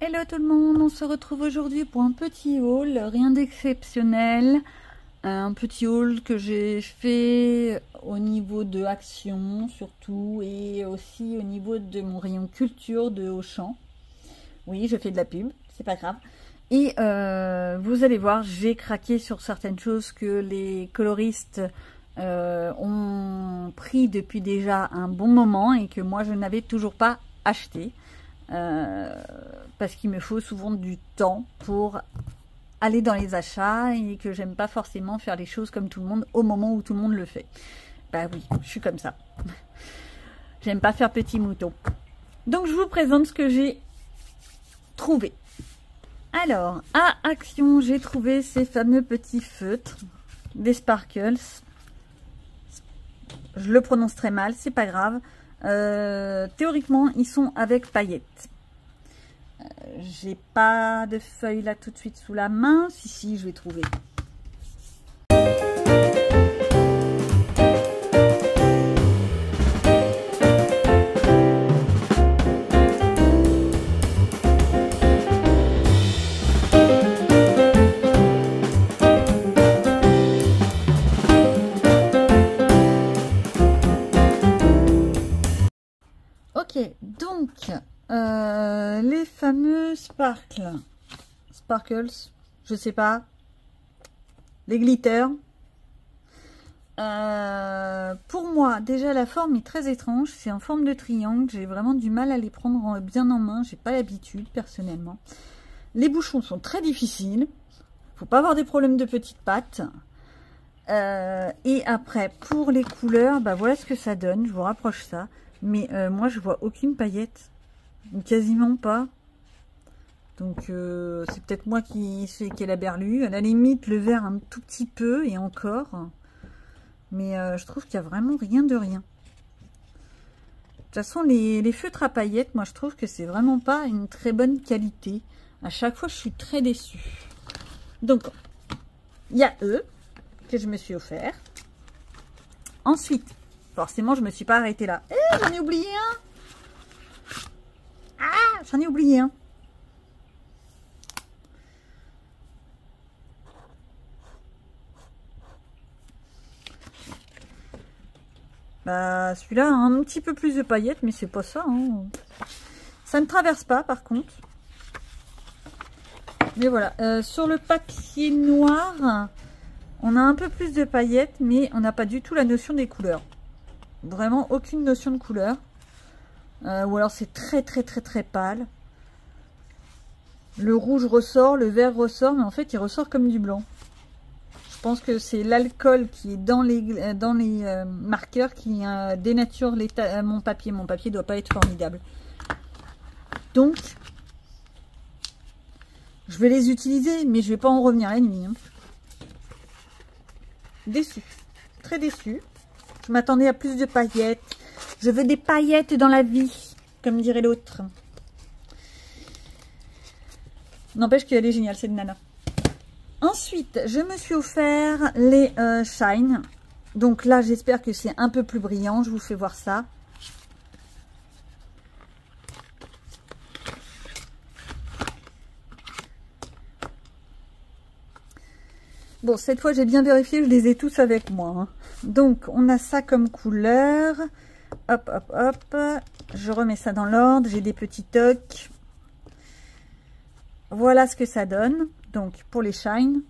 Hello tout le monde, on se retrouve aujourd'hui pour un petit haul, rien d'exceptionnel. Un petit haul que j'ai fait au niveau de Action surtout et aussi au niveau de mon rayon culture de Auchan. Oui, je fais de la pub, c'est pas grave. Et vous allez voir, j'ai craqué sur certaines choses que les coloristes ont pris depuis déjà un bon moment et que moi je n'avais toujours pas acheté. Parce qu'il me faut souvent du temps pour aller dans les achats et que j'aime pas forcément faire les choses comme tout le monde au moment où tout le monde le fait. Bah oui, je suis comme ça. J'aime pas faire petit mouton. Donc je vous présente ce que j'ai trouvé. Alors, à Action, j'ai trouvé ces fameux petits feutres, des Sparkles. Je le prononce très mal, c'est pas grave. Théoriquement, ils sont avec paillettes. J'ai pas de feuilles là tout de suite sous la main. Si, je vais trouver. Ok, donc les fameux sparkles, je sais pas, les glitters. Pour moi, déjà la forme est très étrange, c'est en forme de triangle, j'ai vraiment du mal à les prendre bien en main, j'ai pas l'habitude personnellement. Les bouchons sont très difficiles, faut pas avoir des problèmes de petites pattes. Et après, pour les couleurs, bah voilà ce que ça donne, je vous rapproche ça. Mais moi, je vois aucune paillette. Quasiment pas. Donc, c'est peut-être moi qui ai la berlue. À la limite, le vert un tout petit peu et encore. Mais je trouve qu'il n'y a vraiment rien de rien. De toute façon, les feutres à paillettes, moi, je trouve que c'est vraiment pas une très bonne qualité. À chaque fois, je suis très déçue. Donc, il y a eux que je me suis offert. Ensuite, forcément, je me suis pas arrêtée là. Eh, j'en ai oublié un. Ah, j'en ai oublié un. Bah, celui-là a un petit peu plus de paillettes, mais c'est pas ça. Hein. Ça ne traverse pas, par contre. Mais voilà. Sur le papier noir, on a un peu plus de paillettes, mais on n'a pas du tout la notion des couleurs. Vraiment aucune notion de couleur. Ou alors c'est très pâle. Le rouge ressort, le vert ressort, mais en fait il ressort comme du blanc. Je pense que c'est l'alcool qui est dans les marqueurs qui dénature mon papier. Mon papier doit pas être formidable. Donc, je vais les utiliser, mais je vais pas en revenir la nuit. Hein. Déçue. Très déçue. Je m'attendais à plus de paillettes. Je veux des paillettes dans la vie, comme dirait l'autre. N'empêche qu'elle est géniale, cette nana. Ensuite, je me suis offert les Shine. Donc là, j'espère que c'est un peu plus brillant. Je vous fais voir ça. Bon, cette fois, j'ai bien vérifié, je les ai tous avec moi. Hein. Donc, on a ça comme couleur. Hop, hop, hop. Je remets ça dans l'ordre. J'ai des petits tocs. Voilà ce que ça donne. Donc, pour les Shine.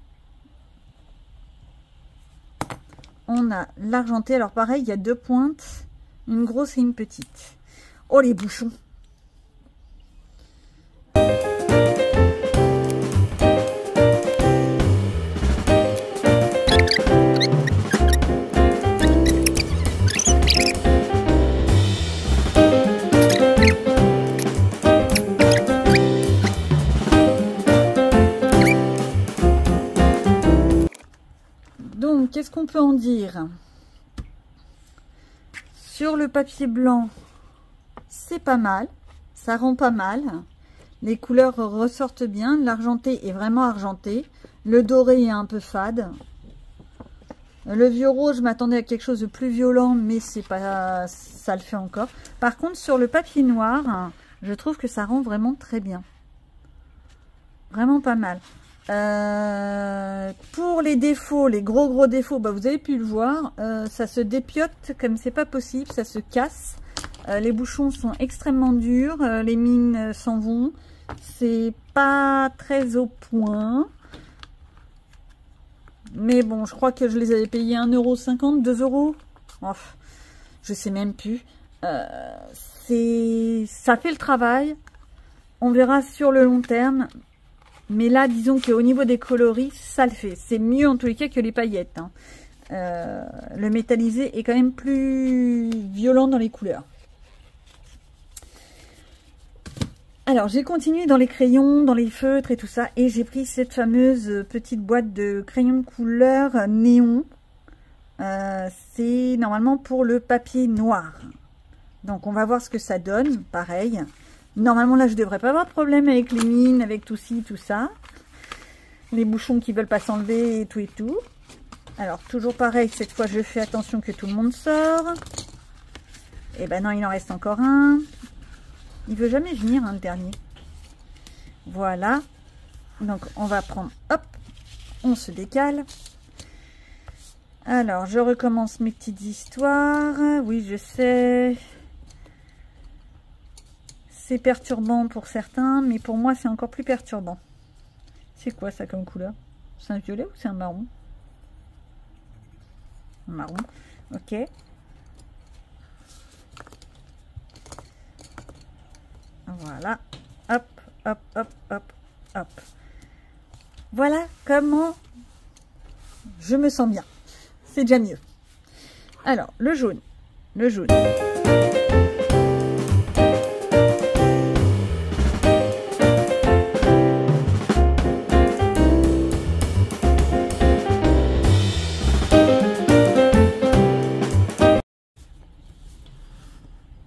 On a l'argenté. Alors, pareil, il y a deux pointes. Une grosse et une petite. Oh, les bouchons. Donc, qu'est-ce qu'on peut en dire? Sur le papier blanc, c'est pas mal. Ça rend pas mal. Les couleurs ressortent bien. L'argenté est vraiment argenté. Le doré est un peu fade. Le vieux rose, je m'attendais à quelque chose de plus violent, mais c'est pas, ça le fait encore. Par contre, sur le papier noir, je trouve que ça rend vraiment très bien. Vraiment pas mal. Pour les défauts, les gros défauts, bah, vous avez pu le voir, ça se dépiote comme c'est pas possible, ça se casse. Les bouchons sont extrêmement durs, les mines s'en vont. C'est pas très au point. Mais bon, je crois que je les avais payés 1,50 €, 2 €. Oh, je sais même plus. Ça fait le travail. On verra sur le long terme. Mais là, disons qu'au niveau des coloris, ça le fait. C'est mieux en tous les cas que les paillettes. Hein. Le métallisé est quand même plus violent dans les couleurs. Alors, j'ai continué dans les crayons, dans les feutres et tout ça. Et j'ai pris cette fameuse petite boîte de crayons couleur néon. C'est normalement pour le papier noir. Donc, on va voir ce que ça donne. Pareil. Normalement, là, je devrais pas avoir de problème avec les mines, avec tout ci, tout ça. Les bouchons qui veulent pas s'enlever et tout et tout. Alors, toujours pareil. Cette fois, je fais attention que tout le monde sort. Et ben non, il en reste encore un. Il veut jamais venir, hein, le dernier. Voilà. Donc, on va prendre... Hop. On se décale. Alors, je recommence mes petites histoires. Oui, je sais. C'est perturbant pour certains, mais pour moi, c'est encore plus perturbant. C'est quoi ça comme couleur? C'est un violet ou c'est un marron? Un marron. Ok. Voilà, hop, hop, hop, hop, hop. Voilà comment je me sens bien. C'est déjà mieux. Alors, le jaune. Le jaune.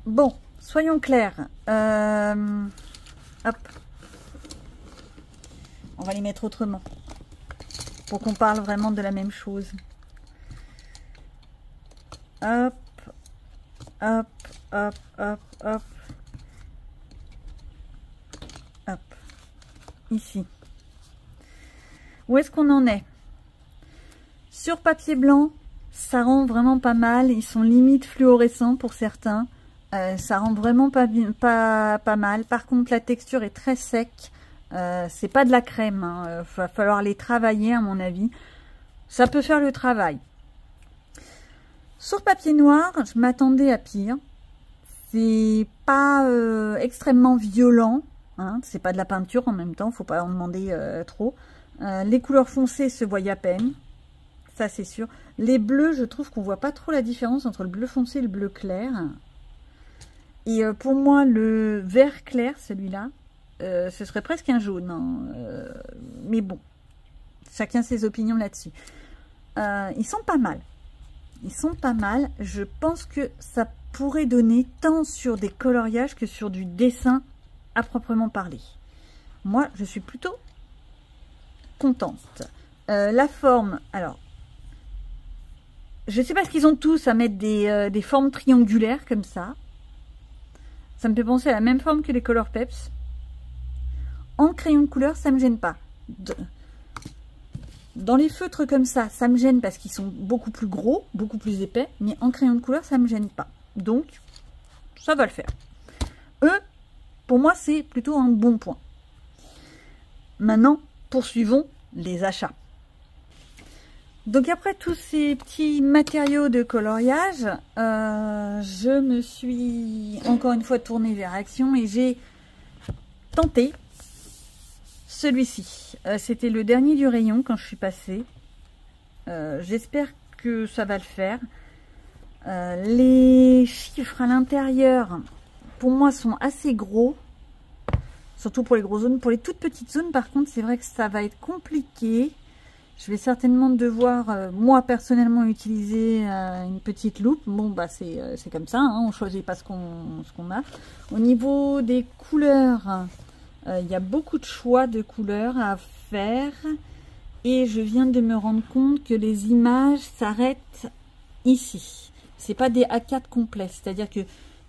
Bon. Soyons clairs. Hop. On va les mettre autrement. Pour qu'on parle vraiment de la même chose. Hop. Hop. Hop. Hop. Hop. Hop. Ici. Où est-ce qu'on en est? Sur papier blanc, ça rend vraiment pas mal. Ils sont limite fluorescents pour certains. Ça rend vraiment pas mal. Par contre, la texture est très sec. C'est pas de la crème. Hein. Va falloir les travailler, à mon avis. Ça peut faire le travail. Sur papier noir, je m'attendais à pire. C'est pas extrêmement violent. Hein. C'est pas de la peinture en même temps. Faut pas en demander trop. Les couleurs foncées se voient à peine. Ça, c'est sûr. Les bleus, je trouve qu'on voit pas trop la différence entre le bleu foncé et le bleu clair. Et pour moi, le vert clair, celui-là, ce serait presque un jaune. Hein. Mais bon, chacun ses opinions là-dessus. Ils sont pas mal. Ils sont pas mal. Je pense que ça pourrait donner tant sur des coloriages que sur du dessin à proprement parler. Moi, je suis plutôt contente. La forme, alors, je sais pas ce qu'ils ont tous à mettre des formes triangulaires comme ça. Ça me fait penser à la même forme que les Color Peps. En crayon de couleur, ça me gêne pas. Dans les feutres comme ça me gêne parce qu'ils sont beaucoup plus gros, beaucoup plus épais. Mais en crayon de couleur, ça me gêne pas. Donc, ça va le faire. Eux, pour moi, c'est plutôt un bon point. Maintenant, poursuivons les achats. Donc après tous ces petits matériaux de coloriage, je me suis encore une fois tournée vers Action et j'ai tenté celui-ci. C'était le dernier du rayon quand je suis passée. J'espère que ça va le faire. Les chiffres à l'intérieur, pour moi, sont assez gros. Surtout pour les grosses zones. Pour les toutes petites zones, par contre, c'est vrai que ça va être compliqué. Je vais certainement devoir, moi personnellement, utiliser une petite loupe. Bon, bah c'est comme ça, hein, on choisit pas ce qu'on a. Au niveau des couleurs, il y a beaucoup de choix de couleurs à faire. Et je viens de me rendre compte que les images s'arrêtent ici. C'est pas des A4 complets, c'est-à-dire que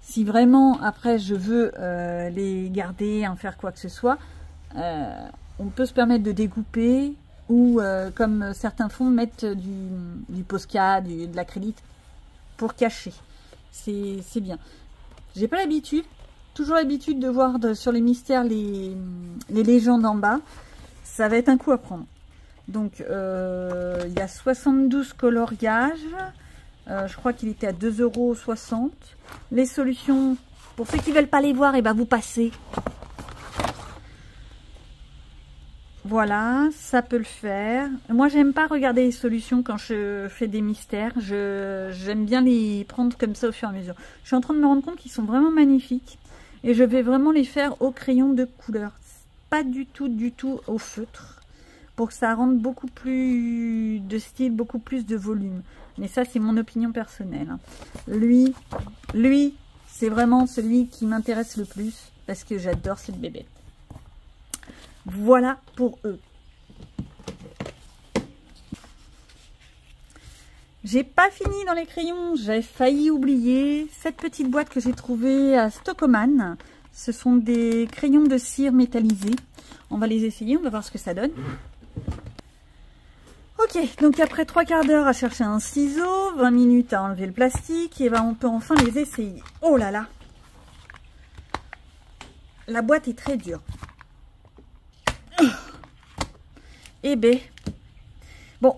si vraiment, après, je veux les garder, en faire quoi que ce soit... on peut se permettre de découper ou comme certains font, mettre du Posca, de l'acrylique pour cacher. C'est bien. J'ai pas l'habitude, toujours l'habitude de voir sur les mystères les légendes en bas. Ça va être un coup à prendre. Donc il y a 72 coloriages. Je crois qu'il était à 2,60 €. Les solutions, pour ceux qui ne veulent pas les voir, et ben vous passez. Voilà, ça peut le faire. Moi, j'aime pas regarder les solutions quand je fais des mystères. J'aime bien les prendre comme ça au fur et à mesure. Je suis en train de me rendre compte qu'ils sont vraiment magnifiques. Et je vais vraiment les faire au crayon de couleur. Pas du tout au feutre. Pour que ça rende beaucoup plus de style, beaucoup plus de volume. Mais ça, c'est mon opinion personnelle. Lui, c'est vraiment celui qui m'intéresse le plus. Parce que j'adore cette bébête. Voilà pour eux. J'ai pas fini dans les crayons, j'ai failli oublier cette petite boîte que j'ai trouvée à Stockman. Ce sont des crayons de cire métallisés. On va les essayer, on va voir ce que ça donne. Ok, donc après 3/4 d'heure à chercher un ciseau, 20 minutes à enlever le plastique, et ben on peut enfin les essayer. Oh là là! La boîte est très dure. Eh ben, bon,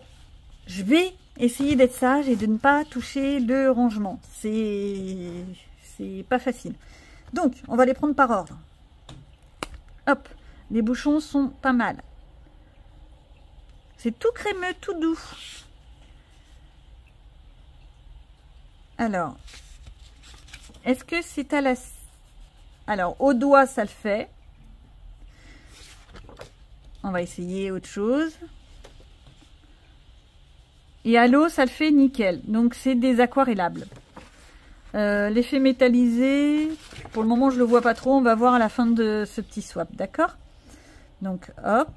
je vais essayer d'être sage et de ne pas toucher le rangement. C'est pas facile. Donc, on va les prendre par ordre. Hop, les bouchons sont pas mal. C'est tout crémeux, tout doux. Alors, est-ce que c'est à la... Alors, au doigt, ça le fait. On va essayer autre chose. Et à l'eau, ça le fait nickel. Donc, c'est des aquarellables. L'effet métallisé, pour le moment, je ne le vois pas trop. On va voir à la fin de ce petit swap, d'accord? Donc, hop.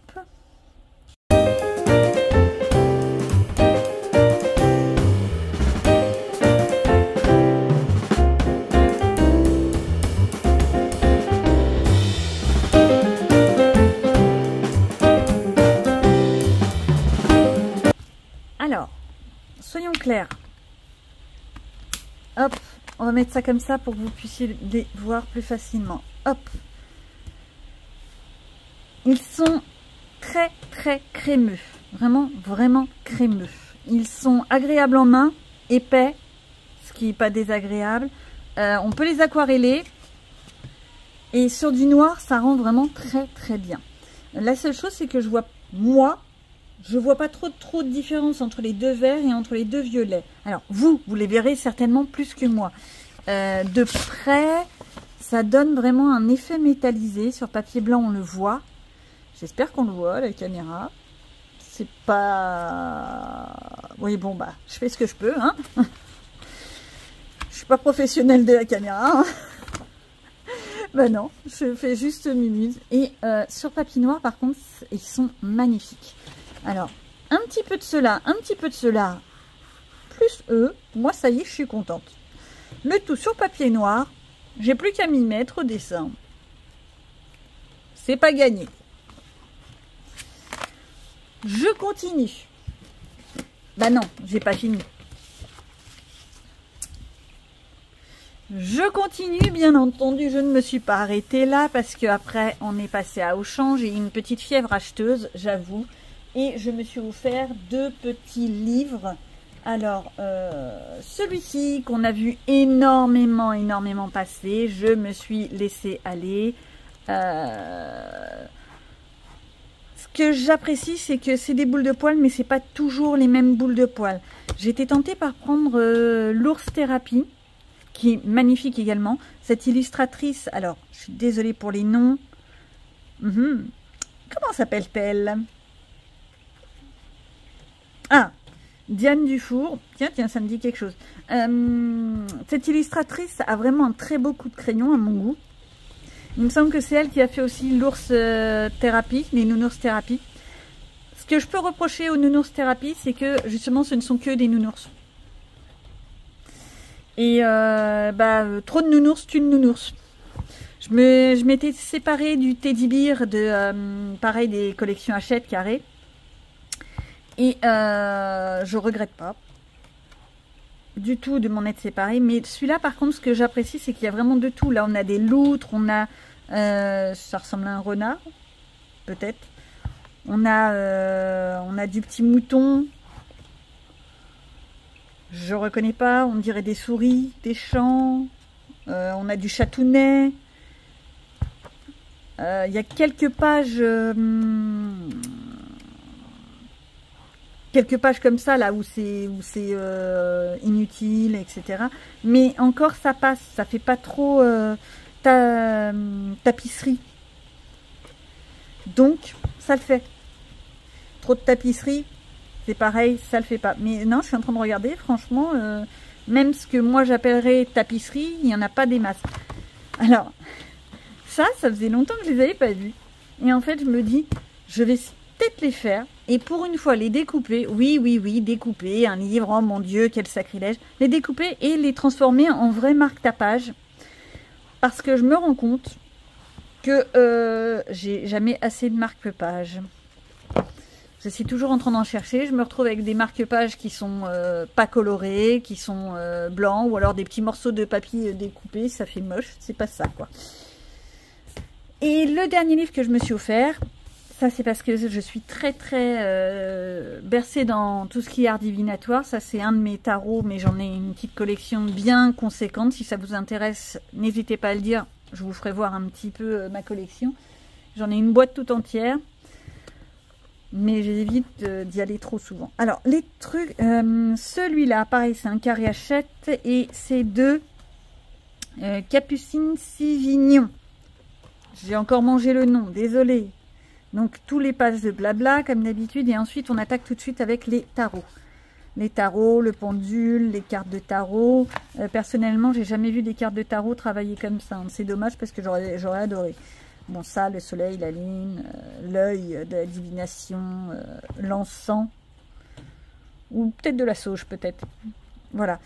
Alors, soyons clairs. Hop, on va mettre ça comme ça pour que vous puissiez les voir plus facilement. Hop. Ils sont très crémeux. Vraiment crémeux. Ils sont agréables en main, épais, ce qui n'est pas désagréable. On peut les aquareller. Et sur du noir, ça rend vraiment très bien. La seule chose, c'est que je vois, je vois pas trop de différence entre les deux verts et entre les deux violets. Alors, vous les verrez certainement plus que moi. De près, ça donne vraiment un effet métallisé. Sur papier blanc, on le voit. J'espère qu'on le voit à la caméra. C'est pas... Oui, bon, bah, je fais ce que je peux, hein. Je suis pas professionnelle de la caméra, hein. Ben non, je fais juste mimuse. Et sur papier noir, par contre, ils sont magnifiques. Alors, un petit peu de cela, plus eux, moi ça y est, je suis contente. Le tout sur papier noir, j'ai plus qu'à m'y mettre au dessin. C'est pas gagné. Je continue. Bah non, j'ai pas fini. Je continue, bien entendu, je ne me suis pas arrêtée là parce qu'après on est passé à Auchan. J'ai eu une petite fièvre acheteuse, j'avoue. Et je me suis offert 2 petits livres. Alors, celui-ci qu'on a vu énormément passer, je me suis laissé aller. Ce que j'apprécie, c'est que c'est des boules de poils, mais c'est pas toujours les mêmes boules de poils. J'ai été tentée par prendre l'Ours Thérapie, qui est magnifique également. Cette illustratrice, alors, je suis désolée pour les noms. Comment s'appelle-t-elle ? Ah, Diane Dufour. Tiens, ça me dit quelque chose. Cette illustratrice a vraiment un très beau coup de crayon à mon goût. Il me semble que c'est elle qui a fait aussi l'ours thérapie, les nounours thérapie. Ce que je peux reprocher aux nounours thérapie, c'est que justement ce ne sont que des nounours. Et trop de nounours tue de nounours. Je m'étais séparée du Teddy Bear de pareil des collections Hachette carré. Et je regrette pas du tout de m'en être séparée. Mais celui-là, par contre, ce que j'apprécie, c'est qu'il y a vraiment de tout. Là, on a des loutres, on a... ça ressemble à un renard, peut-être. On a du petit mouton. Je reconnais pas. On dirait des souris, des champs. On a du chatounet. Il y a quelques pages... quelques pages comme ça là où c'est inutile, etc. Mais encore ça passe, ça fait pas trop tapisserie. Donc ça le fait. Trop de tapisserie, c'est pareil, ça le fait pas. Mais non, je suis en train de regarder, franchement, même ce que moi j'appellerais tapisserie, il n'y en a pas des masses. Alors, ça faisait longtemps que je les avais pas vus. Et en fait, je me dis, je vais peut-être les faire. Et pour une fois, les découper, oui, découper un livre, oh mon Dieu, quel sacrilège. Les découper et les transformer en vrai marque-tapage. Parce que je me rends compte que j'ai jamais assez de marque-pages. Je suis toujours en train d'en chercher. Je me retrouve avec des marque-pages qui sont pas colorés, qui sont blancs, ou alors des petits morceaux de papier découpés. Ça fait moche, c'est pas ça, quoi. Et le dernier livre que je me suis offert... Ça, c'est parce que je suis très bercée dans tout ce qui est art divinatoire. Ça, c'est un de mes tarots, mais j'en ai une petite collection bien conséquente. Si ça vous intéresse, n'hésitez pas à le dire. Je vous ferai voir un petit peu ma collection. J'en ai une boîte tout entière. Mais j'évite d'y aller trop souvent. Alors, les trucs... celui-là, pareil, c'est un carré Hachette. Et c'est de Capucine Sivignon. J'ai encore mangé le nom, désolée. Donc, tous les pages de blabla, comme d'habitude. Et ensuite, on attaque tout de suite avec les tarots. Les tarots, le pendule, les cartes de tarot. Personnellement, j'ai jamais vu des cartes de tarot travailler comme ça. C'est dommage parce que j'aurais adoré. Bon, ça, le soleil, la lune, l'œil de la divination, l'encens. Ou peut-être de la sauge, peut-être. Voilà.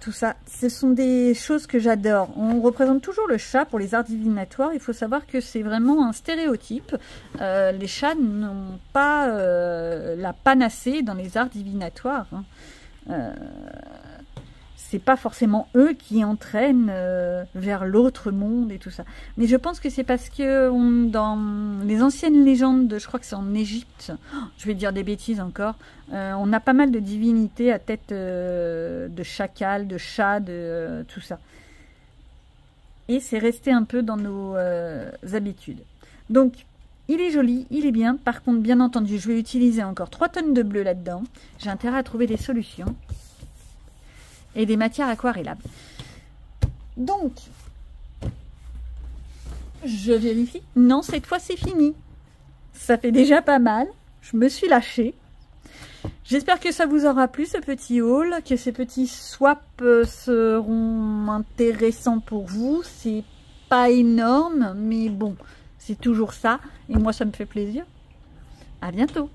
Tout ça, ce sont des choses que j'adore. On représente toujours le chat pour les arts divinatoires. Il faut savoir que c'est vraiment un stéréotype. Les chats n'ont pas la panacée dans les arts divinatoires. Hein. C'est pas forcément eux qui entraînent vers l'autre monde et tout ça. Mais je pense que c'est parce que dans les anciennes légendes, je crois que c'est en Égypte, je vais dire des bêtises encore, on a pas mal de divinités à tête de chacal, de chat, de tout ça. Et c'est resté un peu dans nos habitudes. Donc, il est joli, il est bien. Par contre, bien entendu, je vais utiliser encore 3 tonnes de bleu là-dedans. J'ai intérêt à trouver des solutions. Et des matières aquarellables. Donc, je vérifie. Non, cette fois, c'est fini. Ça fait déjà pas mal. Je me suis lâchée. J'espère que ça vous aura plu, ce petit haul, que ces petits swaps seront intéressants pour vous. C'est pas énorme, mais bon, c'est toujours ça. Et moi, ça me fait plaisir. À bientôt.